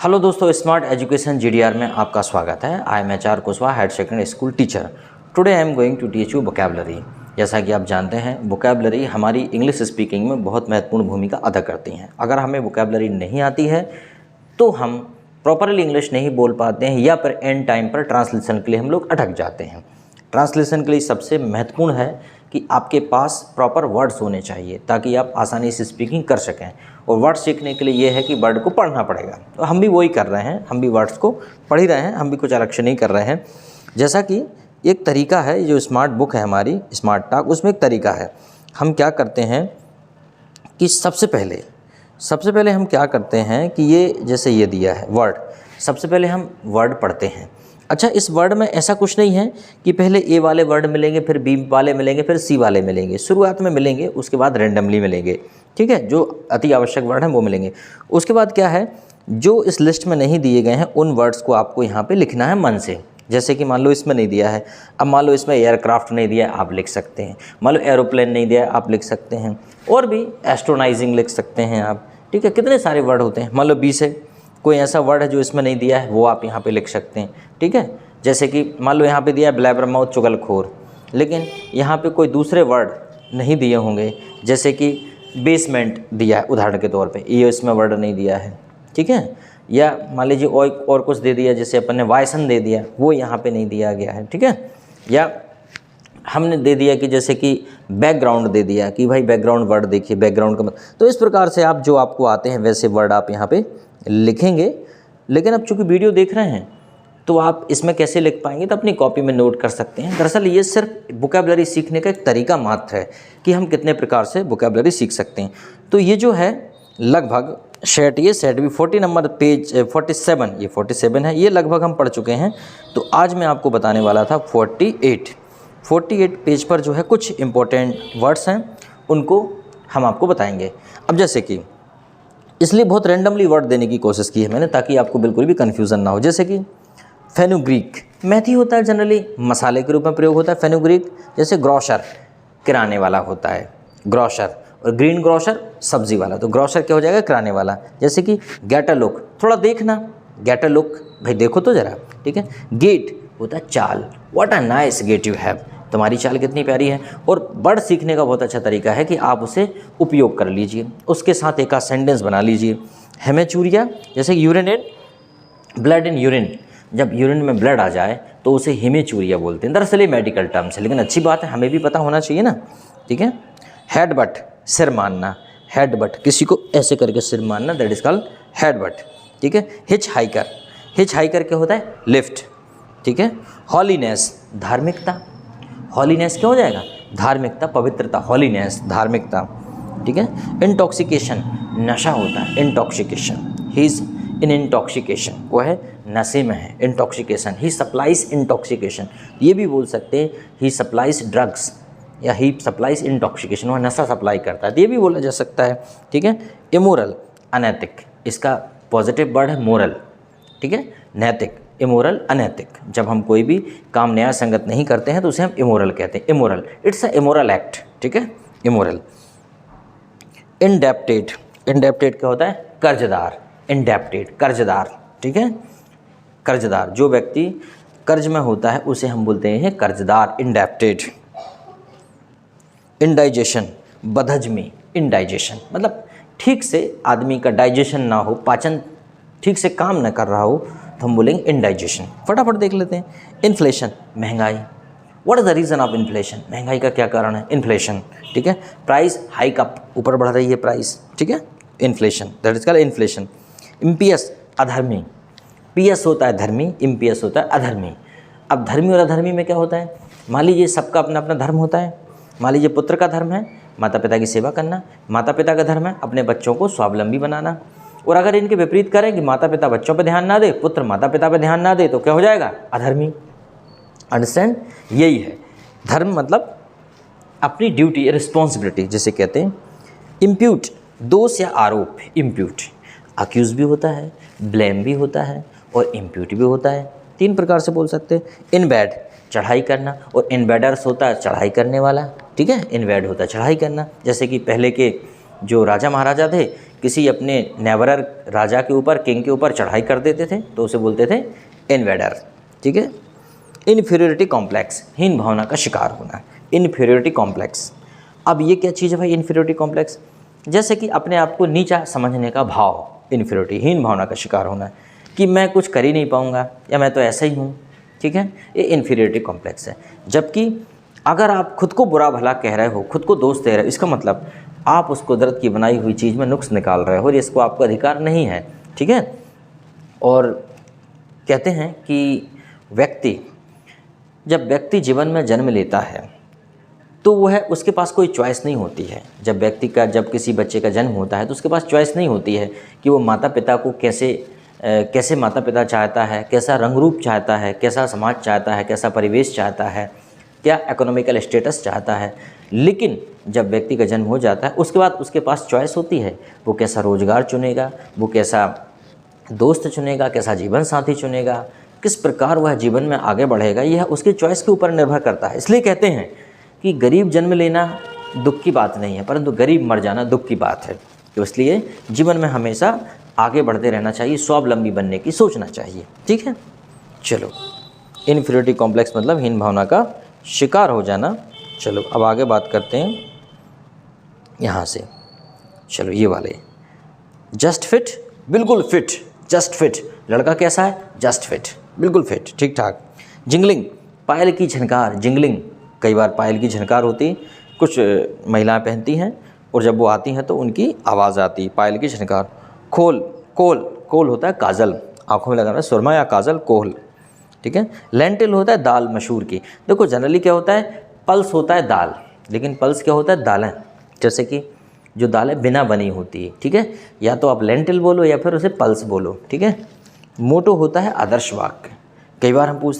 Hello दोस्तों, smart education GDR में आपका स्वागत है। I am HR. Kushwaha, head secondary school teacher. Today I am going to teach you vocabulary. जैसा कि आप जानते हैं, वोकैबुलरी हमारी इंग्लिश स्पीकिंग में बहुत महत्वपूर्ण भूमिका अदा करती हैं। अगर हमें वोकैबुलरी नहीं आती है तो हम प्रॉपरली इंग्लिश नहीं बोल पाते हैं या फिर एंड टाइम पर ट्रांसलेशन के लिए हम लोग अटक जाते हैं। ट्रांसलेशन के लिए सबसे महत्वपूर्ण है कि आपके पास प्रॉपर वर्ड्स होने चाहिए ताकि आप आसानी से स्पीकिंग कर सकें। और वर्ड सीखने के लिए ये है कि वर्ड को पढ़ना पड़ेगा। तो हम भी वही कर रहे हैं, हम भी वर्ड्स को पढ़ ही रहे हैं, हम भी कुछ अलग से नहीं कर रहे हैं। जैसा कि एक तरीका है, जो स्मार्ट बुक है हमारी स्मार्ट टॉक, उसमें एक तरीका है। हम क्या करते हैं कि सबसे पहले हम क्या करते हैं कि ये जैसे ये दिया है वर्ड, सबसे पहले हम वर्ड पढ़ते हैं। अच्छा, इस वर्ड में ऐसा कुछ नहीं है कि पहले ए वाले वर्ड मिलेंगे, फिर बी वाले मिलेंगे, फिर सी वाले मिलेंगे। शुरुआत में मिलेंगे, उसके बाद रैंडमली मिलेंगे। ठीक है, जो अति आवश्यक वर्ड हैं वो मिलेंगे। उसके बाद क्या है, जो इस लिस्ट में नहीं दिए गए हैं उन वर्ड्स को आपको यहाँ पे लिखना है मन से। जैसे कि मान लो इसमें नहीं दिया है, अब मान लो इसमें एयरक्राफ्ट नहीं दिया है, आप लिख सकते हैं। मान लो एरोप्लेन नहीं दिया है, आप लिख सकते हैं। और भी एस्ट्रोनाइजिंग लिख सकते हैं आप। ठीक है, कितने सारे वर्ड होते हैं। मान लो बी से कोई ऐसा वर्ड है जो इसमें नहीं दिया है, वो आप यहाँ पे लिख सकते हैं। ठीक है, जैसे कि मान लो यहाँ पे दिया है ब्लैबरमाउथ, चुगलखोर, लेकिन यहाँ पे कोई दूसरे वर्ड नहीं दिए होंगे। जैसे कि बेसमेंट दिया है उदाहरण के तौर पे, ये इसमें वर्ड नहीं दिया है। ठीक है, या मान लीजिए और कुछ दे दिया, जैसे अपन ने वायसन दे दिया, वो यहाँ पे नहीं दिया गया है। ठीक है, या हमने दे दिया कि जैसे कि बैकग्राउंड दे दिया कि भाई बैकग्राउंड वर्ड देखिए, बैकग्राउंड का तो इस प्रकार से आप जो आपको आते हैं वैसे वर्ड आप यहाँ पे लिखेंगे। लेकिन अब चूँकि वीडियो देख रहे हैं तो आप इसमें कैसे लिख पाएंगे, तो अपनी कॉपी में नोट कर सकते हैं। दरअसल ये सिर्फ वोकैबुलरी सीखने का एक तरीका मात्र है कि हम कितने प्रकार से वोकैबुलरी सीख सकते हैं। तो ये जो है लगभग सेट भी 40 नंबर पेज 47, ये 47 है, ये लगभग हम पढ़ चुके हैं। तो आज मैं आपको बताने वाला था 48 पेज पर जो है कुछ इंपॉर्टेंट वर्ड्स हैं, उनको हम आपको बताएंगे। अब जैसे कि इसलिए बहुत रैंडमली वर्ड देने की कोशिश की है मैंने, ताकि आपको बिल्कुल भी कन्फ्यूज़न ना हो। जैसे कि फेनुग्रीक मेथी होता है, जनरली मसाले के रूप में प्रयोग होता है फेनुग्रीक। जैसे ग्रोसर किराने वाला होता है, ग्रोसर, और ग्रीन ग्रोसर सब्जी वाला, तो ग्रोसर क्या हो जाएगा, किराने वाला। जैसे कि गेट अ लुक, थोड़ा देखना, गेट अ लुक, भाई देखो तो ज़रा। ठीक है, गेट होता है चाल, what a nice get you have, तुम्हारी चाल कितनी प्यारी है। और वर्ड सीखने का बहुत अच्छा तरीका है कि आप उसे उपयोग कर लीजिए, उसके साथ एक आध सेंटेंस बना लीजिए। हेमेचूरिया, जैसे यूरिनेट, ब्लड इन यूरिन, जब यूरिन में ब्लड आ जाए तो उसे हेमेचूरिया बोलते हैं। दरअसल ये मेडिकल टर्म्स है, लेकिन अच्छी बात है, हमें भी पता होना चाहिए ना। ठीक है, हेडबट, सिर मारना, हेडबट, किसी को ऐसे करके सिर मारना, दैट इज कॉल्ड हेडबट। ठीक है, हिच हाइकर क्या होता है, लिफ्ट। ठीक है, हॉलीनेस, धार्मिकता, हॉलीनेस क्या हो जाएगा, धार्मिकता, पवित्रता, हॉलीनेस, धार्मिकता। ठीक है, इंटॉक्सिकेशन, नशा होता है, intoxication, he is in intoxication, वो है नशे में है, इंटॉक्सिकेशन। ही सप्लाइज इंटॉक्सिकेशन, ये भी बोल सकते हैं ही सप्लाइज ड्रग्स या ही सप्लाइज इंटॉक्सिकेशन, वह नशा सप्लाई करता है, तो ये भी बोला जा सकता है। ठीक है, इमोरल, अनैतिक, इसका पॉजिटिव वर्ड है मोरल। ठीक है, नैतिक, इमोरल, अनैतिक, जब हम कोई भी काम न्याय संगत नहीं करते हैं तो उसे हम इमोरल कहते हैं। Immoral, it's a immoral act. ठीक है, इमोरल। इंडेप्टेड, इंडेप्टेड क्या होता है, कर्जदार, इंडेप्टेड, कर्जदार। ठीक है, कर्जदार, जो व्यक्ति कर्ज में होता है उसे हम बोलते हैं कर्जदार, इंडेप्टेड। इंडाइजेशन, बदहजमी, इंडाइजेशन मतलब ठीक से आदमी का डाइजेशन ना हो, पाचन ठीक से काम न कर रहा हो, तो हम बोलेंगे इंडाइजेशन। फटाफट देख लेते हैं। इन्फ्लेशन, महंगाई, what is the reason of inflation, महंगाई का क्या कारण है, इन्फ्लेशन। ठीक है, प्राइस हाइक अप, ऊपर बढ़ रही है प्राइस। ठीक है, inflation, that is called inflation. Impious, अधर्मी, पियस होता है धर्मी, इम्पियस होता है अधर्मी। अब धर्मी और अधर्मी में क्या होता है, मान लीजिए सबका अपना अपना धर्म होता है। मान लीजिए पुत्र का धर्म है माता पिता की सेवा करना, माता पिता का धर्म है अपने बच्चों को स्वावलंबी बनाना। और अगर इनके विपरीत करें कि माता पिता बच्चों पर ध्यान ना दे, पुत्र माता पिता पर ध्यान ना दे, तो क्या हो जाएगा, अधर्मी। अंडरस्टैंड, यही है धर्म, मतलब अपनी ड्यूटी, रिस्पॉन्सिबिलिटी जिसे कहते हैं। इम्प्यूट, दोष या आरोप, इम्प्यूट, अक्यूज भी होता है, ब्लेम भी होता है और इम्प्यूट भी होता है, तीन प्रकार से बोल सकते हैं। इनवैड, चढ़ाई करना, और इन्वेडर्स होता है चढ़ाई करने वाला। ठीक है, इन्वैड होता है चढ़ाई करना। जैसे कि पहले के जो राजा महाराजा थे, किसी अपने नेबरर राजा के ऊपर, किंग के ऊपर चढ़ाई कर देते थे तो उसे बोलते थे इन्वेडर। ठीक है। इन्फीरियरिटी कॉम्प्लेक्स, हीन भावना का शिकार होना, इन्फीरियरिटी कॉम्प्लेक्स। अब ये क्या चीज़ है भाई इन्फीरियरिटी कॉम्प्लेक्स? जैसे कि अपने आप को नीचा समझने का भाव, इन्फीरियरिटी, हीन भावना का शिकार होना कि मैं कुछ कर ही नहीं पाऊँगा या मैं तो ऐसा ही हूँ। ठीक है, ये इन्फीरियरिटी कॉम्प्लेक्स है। जबकि अगर आप खुद को बुरा भला कह रहे हो, खुद को दोष दे रहे हो, इसका मतलब आप उस कुदरत की बनाई हुई चीज़ में नुक्स निकाल रहे हो और इसको आपका अधिकार नहीं है। ठीक है। और कहते हैं कि जब व्यक्ति जीवन में जन्म लेता है तो वह उसके पास कोई चॉइस नहीं होती है। जब किसी बच्चे का जन्म होता है तो उसके पास चॉइस नहीं होती है कि वो माता पिता को कैसे माता पिता चाहता है, कैसा रंग रूप चाहता है, कैसा समाज चाहता है, कैसा परिवेश चाहता है, क्या इकोनॉमिकल स्टेटस चाहता है। लेकिन जब व्यक्ति का जन्म हो जाता है उसके बाद उसके पास चॉइस होती है, वो कैसा रोजगार चुनेगा, वो कैसा दोस्त चुनेगा, कैसा जीवन साथी चुनेगा, किस प्रकार वह जीवन में आगे बढ़ेगा, यह उसकी चॉइस के ऊपर निर्भर करता है। इसलिए कहते हैं कि गरीब जन्म लेना दुख की बात नहीं है, परंतु गरीब मर जाना दुख की बात है। तो इसलिए जीवन में हमेशा आगे बढ़ते रहना चाहिए, स्वावलंबी बनने की सोचना चाहिए। ठीक है। चलो, इन्फीरियरिटी कॉम्प्लेक्स मतलब हीन भावना का शिकार हो जाना। चलो अब आगे बात करते हैं यहाँ से। चलो ये वाले जस्ट फिट, बिल्कुल फिट, जस्ट फिट। लड़का कैसा है? जस्ट फिट, बिल्कुल फिट, ठीक ठाक। जिंगलिंग, पायल की झनकार, जिंगलिंग, कई बार पायल की झनकार होती, कुछ महिलाएं पहनती हैं और जब वो आती हैं तो उनकी आवाज़ आती, पायल की झनकार। कोल होता है काजल, आंखों में लगाना है सुरमा या काजल, कोल। ठीक है। लेंटिल होता है दाल, मसूर की। देखो जनरली क्या होता है, पल्स होता है दाल, लेकिन पल्स क्या होता है, दालें। जैसे कि जो दालें बिना बनी होती है। ठीक है, या तो आप लेंटिल बोलो या फिर उसे पल्स बोलो। ठीक है। मोटो होता है आदर्श वाक्य। कई बार हम पूछते